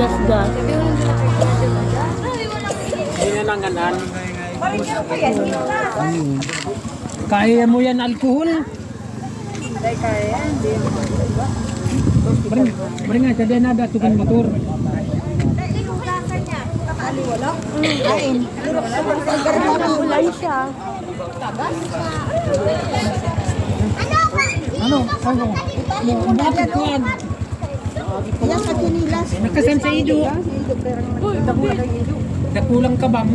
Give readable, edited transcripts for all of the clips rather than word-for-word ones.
Gas-gas. Nanganan. Kaya mo yan alkohol? Kaya yan, hindi Bring nga, sadya na datukan motor. kain. Ulay siya. Ano? Bakit kuhan? Yan sa kinilas. Nakasan sa ido. Dakulang ka bang?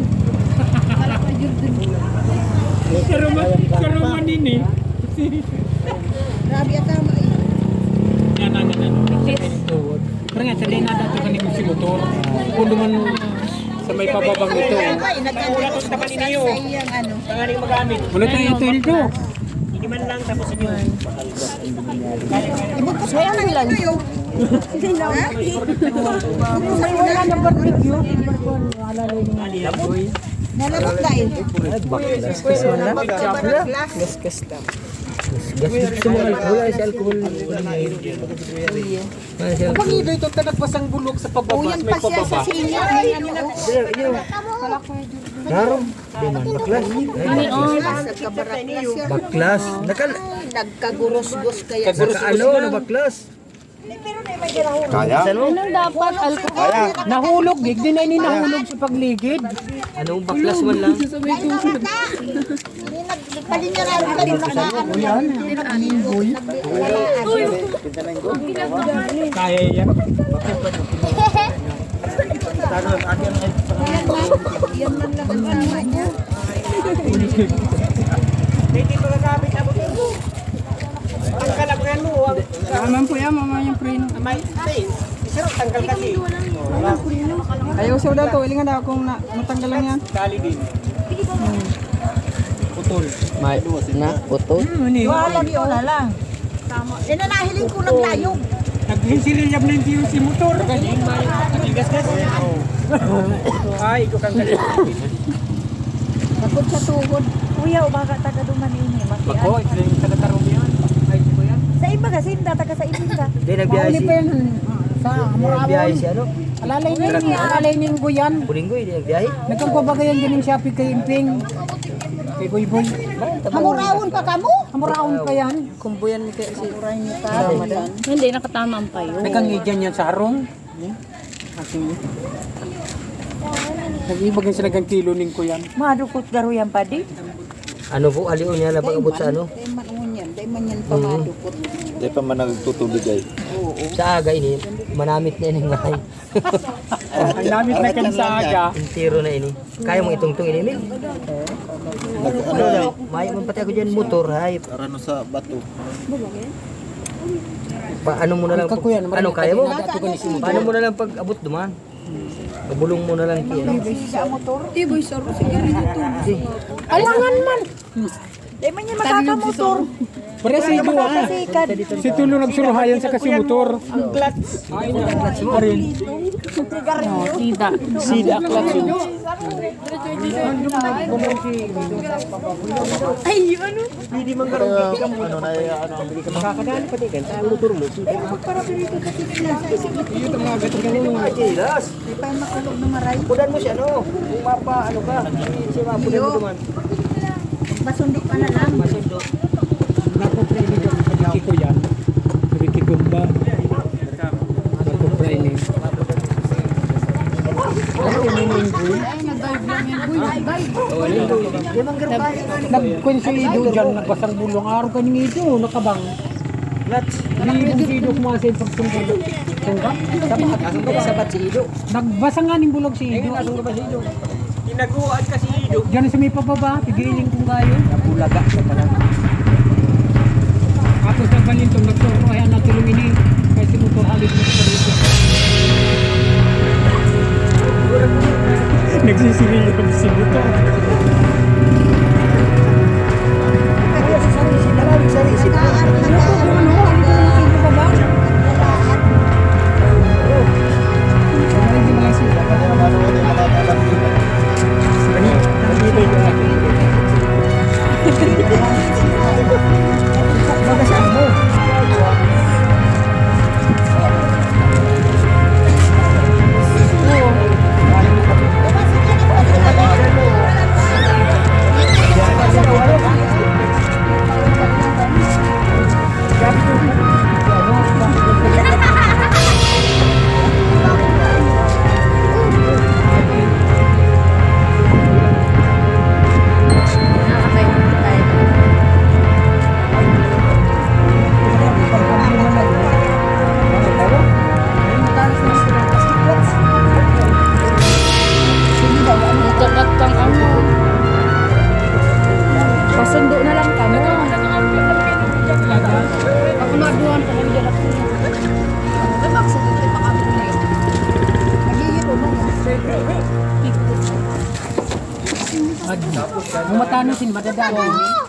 Karuman din eh. Grabe at tama eh. Yan. Pero nga, sadya na datukan ni si motor. Kung naman sa may pababang ito. Nagkakaroon sa kanina sa iyang ano. Wala tayo ito nito. Ibugkos mo yan ang lunch. Wala na barbecue. Nalabot dahil. Gasgas mo lang. Gasgas lang. Gasgas mo alcohol. Ay, si alcohol. Kapag ito nagpasang bulok sa pababa, Uyan may pa siya sa pababa. sinya. Narom. Di man baklas. Nagkabaraklas yan. Baklas. Nagkagurus-gus kaya. Nakaano na baklas. Kaya? Anong dapat? Alcohol? Nahulog, gig din ay nahulog sa pagligid. Anong baklas man lang? Palinya na rin kayo nakaan. Kaya yan. Yan man lang ang tama niya. Naman po yan, mama yung preno. Ayaw siya daw to, ilingan daw kung natanggal lang yan. May na utol. Wala niyo na lang. Tama. Yan na nahiling ko naglayog. Naghinsiriyab na yung si motor. Ay, ikaw kang galit. Takot sa tuhod. Kuya, umaga taga dumanini. Bako, ito yung talatarong yan. Ay, ito yan. Sa iba kasi, taga sa iba ka. Hindi nagbiyahe si. Sa Nagbiyahe si ano? Alalay ning guyan. Bulinggoy, hindi nagbiyahe. Nagkagwabagayan din yung Shopee kay Imping. Kay Boy Boy. Hamurawon pa kamo? Hamuraon pa yan. Kumbuyan ni kaya si Hindi, nakatama ang payo. Nagkangigyan yan sa harong. Nag-ibag yan sila ng kilo ning kuyan. Madukot garo yan pa di? Ano po, aliw niya lang abot sa ano? Day man yan. Day man yan pa madukot. Di pa man nagtutubig ay. Sa aga ini, manamit na ini ngay. Ang namit na kan sa aga. Intiro na ini. Kaya mo itong ini, Mil? Ano lang, may man pati ako dyan motor, hay. Arano sa bato. Ano mo na lang, ano kaya mo? Paano Paano mo na lang pag abot duman? Pabulong mo na lang kaya. Tiboy saro, sige rin ito. Alangan man. Day man yan makakamotor. Pare si Ido ha. Sikat. Si Tulo nagsuruhayan sa kasi motor. Ang clutch. Ay, ang clutch mo rin. Sida. Sida clutch yun. Ay, ano? Hindi man garo ano na ano ang bili ka makakadali pati kan sa motor mo. Iyo ta mga gato ganun. Kilas. Di pa makulog na maray. Pudan mo siya no. Kung mapa ano ka, si mapudan mo duman. Masundok ka na lang. Masundo. Nakuprene dyan sa biki ko yan. Sa biki gumba. Nakuprene. Ano yung mininggoy? Nagkwen si Ido dyan, nagbasang bulong. Araw ka ng Ido, nakabang. Clutch. Hindi si Ido kumasin pagtungkol. Tungkap? Sabat si Ido. Nagbasa nga ng bulog si Ido. Nasong ka ba si Ido? Inaguan ka si Ido. Diyan sa may pababa, pigiling kong kayo. Napulaga siya pala. Tapos nagbalintong nagturo, kaya natulong ini. Kasi motor halit mo sa dito. Nagsisiriyab si motor. Kaya si Sari, si Maraming Sari, si Kaan na Ano po, ano? Sino pa ba? Hindi mga sila. Ano na mga alam dito. Hindi ba yung akin? Kung matano sin madadali.